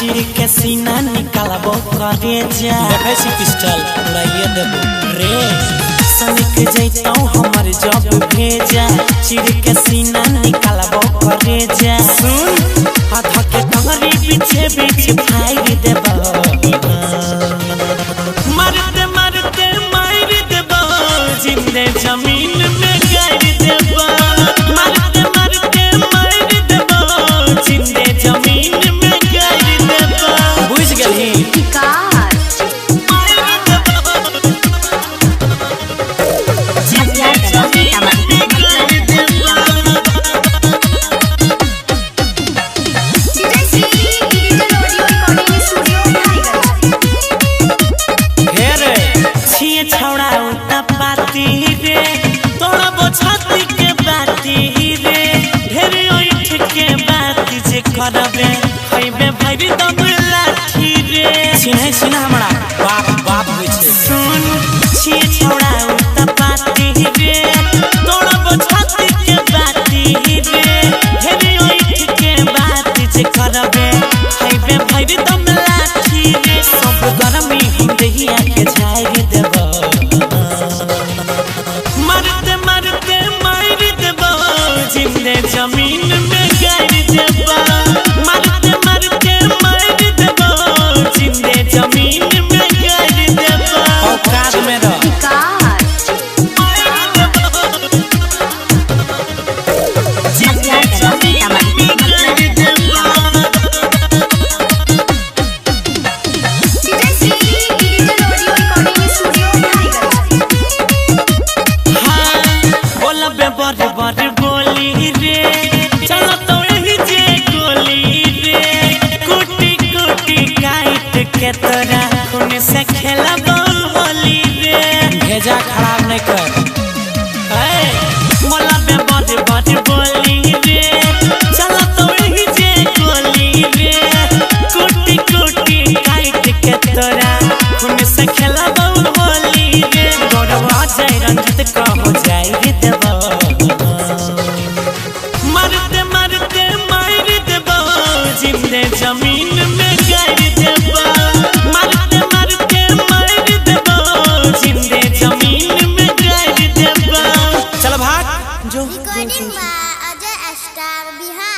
चीर के सीना निकालबो करे जा देखै छी पिस्टल उड़ाइए देबो रे सनिक जैतौ हमर जब भेजा चीर के सीना निकालबो करे जा सुन हाथ के टंगरी पीछे बीच फाड़ देबो मारते मारते मार देबो जिंदे जमीन में गाड़ देबो मारते मारते मार देबो जिंदे जमीन में गाड़ देबो बुझ गेली छौड़ा उता पाती रे तोड़ा बोछाती के बाती रे ढेर ओइठ के बात जे करबे खइबे भरि दम लाठी रे चिन्है छिन हमरा बाप बाप होइ छै सुन छी छौड़ा उता पाती रे तोड़ा बोछाती के बाती रे ढेर ओइठ के बात जे करबे खइबे भरि दम लाठी रे सब गरमी हम देहिया के झाड़ देबो मारते मारते मार देबो जिंदे जमीन में गाड़ देबो मारते मारते मार देबो जिंदे जमीन में गाड़ देबो औकात में रह जिंदे जमीन में गाड़ देबो बड़ बड़ बोली रे चल तो यही जे गोली रे कुटी कुटी काट के तोरा खून से खेलबो होली रे भेजा खराब नहीं कर मोला बे बड़ बड़ बोली रे चल तो यही जे गोली रे कुटी कुटी काट के तोरा खून से खेलबो होली रे गौरव जाय रंजित कहो जाय रे देबो मारते मारते मार देबो जिंदे जमीन में गाड़ देबो मारते मारते मार देबो जिंदे जमीन में गाड़ देबो चल भाग जो recording by Ajay star Bihar.